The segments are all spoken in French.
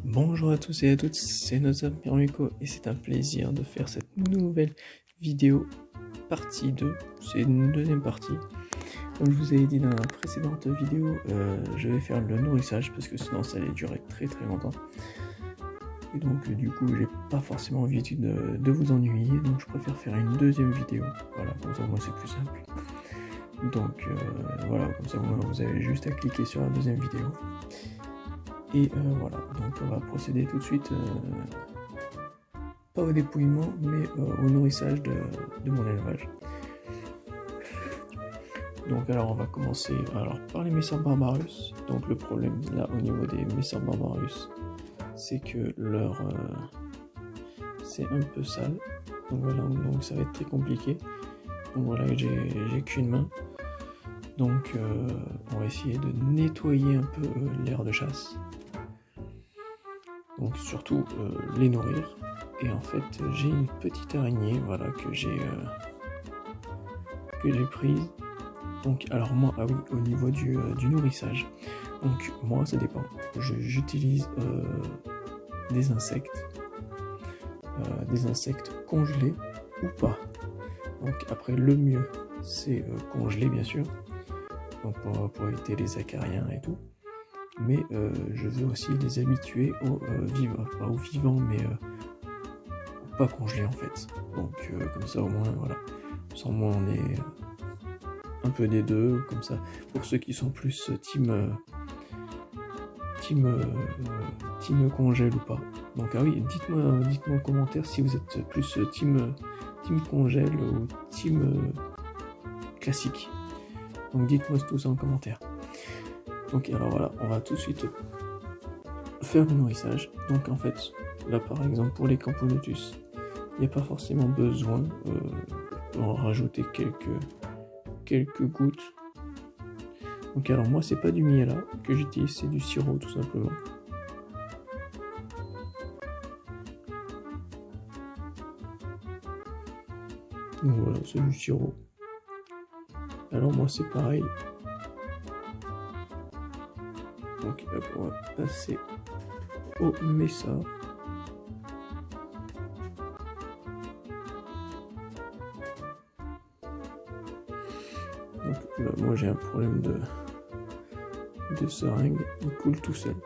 Bonjour à tous et à toutes, c'est notre ami Mirmiko et c'est un plaisir de faire cette nouvelle vidéo partie 2, c'est une deuxième partie. Comme je vous avais dit dans la précédente vidéo, je vais faire le nourrissage parce que sinon ça allait durer très longtemps. Et donc du coup j'ai pas forcément envie de vous ennuyer, donc je préfère faire une deuxième vidéo. Voilà, comme ça moi c'est plus simple. Donc voilà, comme ça moi vous avez juste à cliquer sur la deuxième vidéo. Et voilà, donc on va procéder tout de suite, pas au dépouillement, mais au nourrissage de mon élevage. Donc alors on va commencer par les Messers Barbarus. Donc le problème là au niveau des Messers Barbarus, c'est que leur c'est un peu sale. Donc voilà, donc ça va être très compliqué. Donc voilà, j'ai qu'une main. Donc on va essayer de nettoyer un peu l'aire de chasse. Donc surtout les nourrir. Et en fait j'ai une petite araignée, voilà, que j'ai prise. Donc alors moi, ah oui, au niveau du nourrissage, donc moi ça dépend. J'utilise des insectes congelés ou pas. Donc après le mieux c'est congelé bien sûr, donc pour éviter les acariens et tout. Mais je veux aussi les habituer au vivant, pas au vivant, mais pas congelé en fait. Donc comme ça au moins voilà, sans moi on est un peu des deux, comme ça pour ceux qui sont plus team congèle ou pas. Donc ah oui, dites-moi en commentaire si vous êtes plus team congèle ou team classique. Donc dites-moi tout ça en commentaire. Donc alors voilà, on va tout de suite faire le nourrissage. Donc en fait, là par exemple pour les Camponotus, il n'y a pas forcément besoin d'en rajouter quelques gouttes. Donc alors moi c'est pas du miel là que j'utilise, c'est du sirop tout simplement. Donc voilà, c'est du sirop. Alors moi c'est pareil. Donc hop, on va passer au Messers. Donc là, moi j'ai un problème de seringue, il coule tout seul.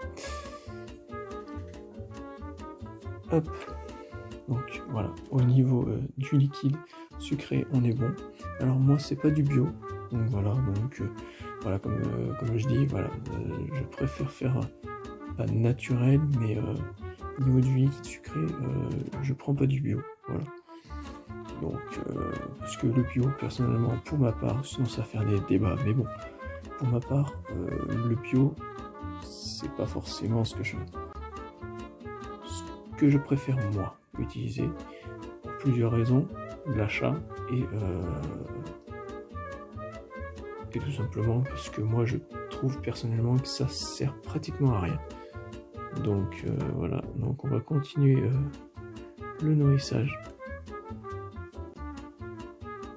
Hop. Donc voilà, au niveau du liquide sucré, on est bon. Alors moi c'est pas du bio, donc voilà, voilà comme je dis, voilà, je préfère faire pas naturel, mais au niveau du liquide sucré, je prends pas du bio, voilà. Donc parce que le bio personnellement pour ma part, sinon ça va faire des débats, mais bon, pour ma part, le bio c'est pas forcément ce que je préfère moi utiliser pour plusieurs raisons, l'achat et tout simplement parce que moi je trouve personnellement que ça sert pratiquement à rien. Donc voilà, donc on va continuer le nourrissage.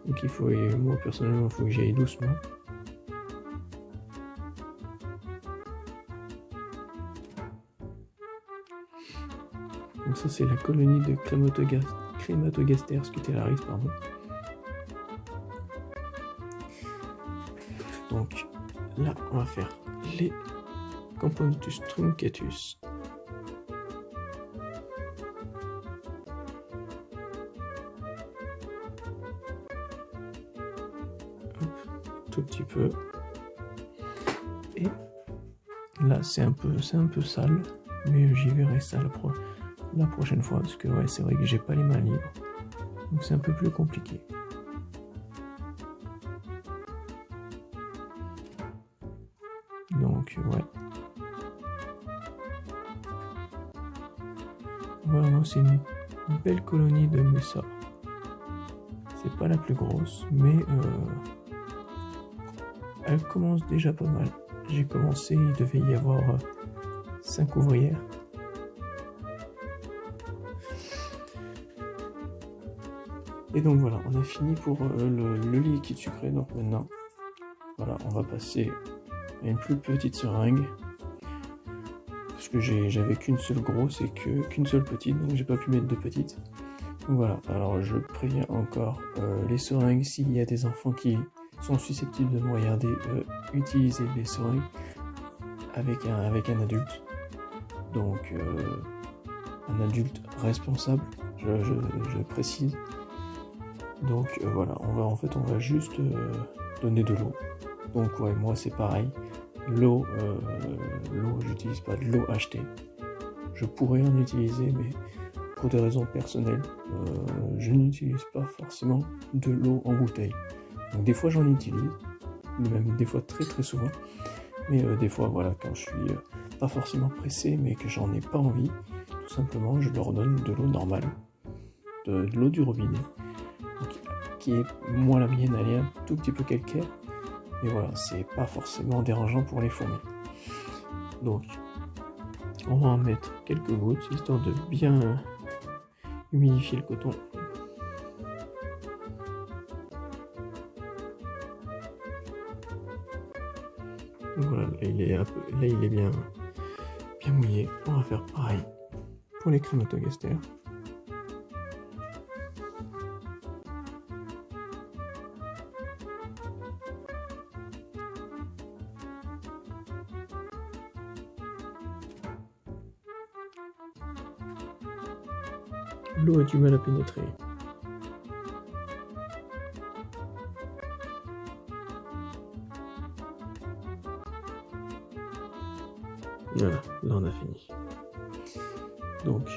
Donc moi personnellement il faut que j'y aille doucement. Donc ça c'est la colonie de Crématogaster scutellaris, pardon. Donc là on va faire les Camponotus truncatus. Hop, tout petit peu. Et là c'est un peu sale, mais j'y verrai ça la prochaine fois parce que ouais, c'est vrai que j'ai pas les mains libres, donc c'est un peu plus compliqué. Donc ouais, voilà, c'est une belle colonie de Messers. C'est pas la plus grosse, mais elle commence déjà pas mal. J'ai commencé, il devait y avoir 5 ouvrières. Et donc voilà, on a fini pour le liquide sucré. Donc maintenant, voilà, on va passer à une plus petite seringue. parce que j'avais qu'une seule grosse et qu'une seule petite, donc j'ai pas pu mettre de petites. Donc voilà, alors je préviens encore les seringues, s'il y a des enfants qui sont susceptibles de me regarder, utiliser les seringues avec un adulte. Donc un adulte responsable, je précise. Donc voilà, on va juste donner de l'eau. Donc ouais, moi c'est pareil. L'eau, j'utilise pas de l'eau achetée. Je pourrais en utiliser, mais pour des raisons personnelles, je n'utilise pas forcément de l'eau en bouteille. Donc des fois j'en utilise, même des fois très très souvent. Mais des fois, voilà, quand je suis pas forcément pressé, mais que j'en ai pas envie, tout simplement, je leur donne de l'eau normale, de l'eau du robinet, qui est, moi la mienne, elle est un tout petit peu calcaire, mais voilà, c'est pas forcément dérangeant pour les fourmis. Donc, on va en mettre quelques gouttes, histoire de bien humidifier le coton. Donc voilà, là il est bien mouillé. On va faire pareil pour les crèmes autogaster. L'eau a du mal à pénétrer. Voilà, là on a fini. Donc,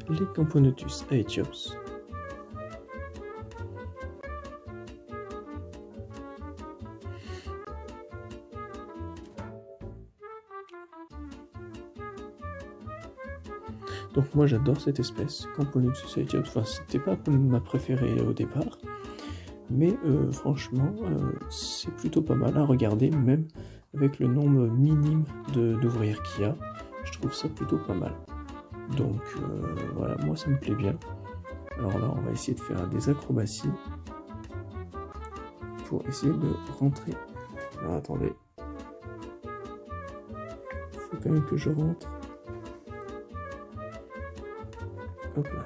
les Camponotus aethiops. Donc moi j'adore cette espèce, Camponotus aethiops. Enfin, c'était pas ma préférée au départ, mais franchement, c'est plutôt pas mal à regarder, même avec le nombre minime d'ouvrières qu'il y a. Je trouve ça plutôt pas mal. Donc voilà, moi ça me plaît bien. Alors là, on va essayer de faire des acrobaties pour essayer de rentrer. Alors attendez, il faut quand même que je rentre. Hop là.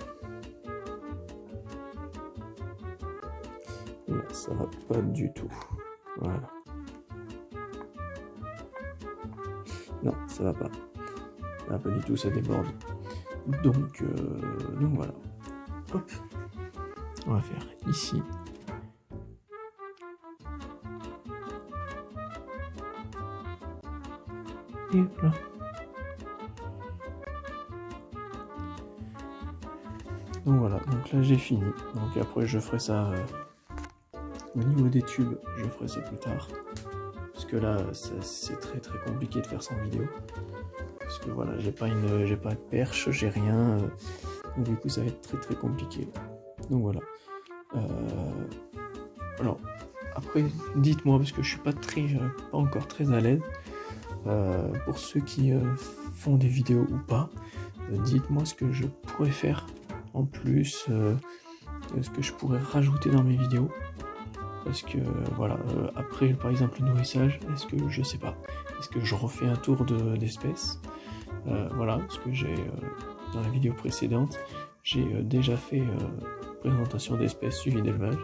Là, ça va pas du tout. Voilà. Non, ça va pas. Ah, pas du tout, ça déborde. Donc voilà. Hop. On va faire ici. Et hop là. Donc voilà, donc là j'ai fini. Donc après je ferai ça au niveau des tubes, je ferai ça plus tard. Parce que là c'est très très compliqué de faire ça en vidéo. Parce que voilà, j'ai pas de perche, j'ai rien. Donc du coup ça va être très très compliqué. Donc voilà. Alors après dites-moi, parce que je suis pas encore très à l'aise. Pour ceux qui font des vidéos ou pas, dites-moi ce que je pourrais faire en plus, ce que je pourrais rajouter dans mes vidéos, parce que voilà, après par exemple le nourrissage, est-ce que je sais pas, est-ce que je refais un tour d'espèces, voilà, parce que j'ai dans la vidéo précédente j'ai déjà fait présentation d'espèces suivi d'élevage,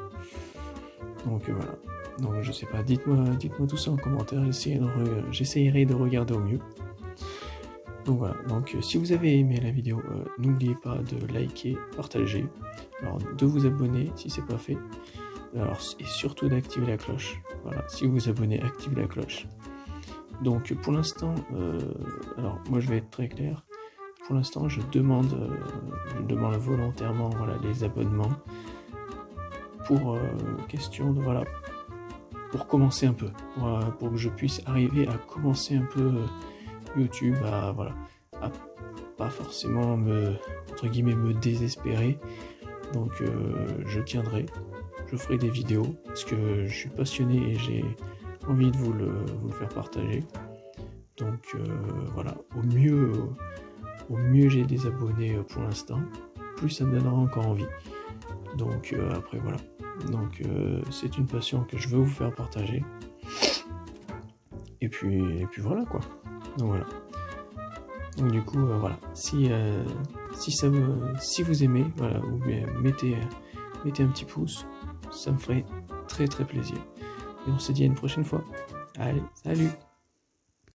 donc voilà, donc je sais pas, dites-moi tout ça en commentaire, j'essayerai de regarder au mieux. Donc voilà, donc si vous avez aimé la vidéo, n'oubliez pas de liker, partager, alors de vous abonner si c'est pas fait, alors, et surtout d'activer la cloche. Voilà, si vous vous abonnez, activez la cloche. Donc pour l'instant, alors moi je vais être très clair, pour l'instant je demande volontairement, voilà, les abonnements pour question de, voilà, pour commencer un peu, pour que je puisse arriver à commencer un peu YouTube, à pas forcément entre guillemets me désespérer. Donc je tiendrai, je ferai des vidéos parce que je suis passionné et j'ai envie de vous le faire partager. Donc voilà, au mieux j'ai des abonnés pour l'instant, plus ça me donnera encore envie. Donc après voilà, donc c'est une passion que je veux vous faire partager. Et puis voilà quoi. Donc voilà. Donc du coup, voilà, si vous aimez, voilà, ou bien mettez un petit pouce, ça me ferait très très plaisir. Et on se dit à une prochaine fois. Allez, salut!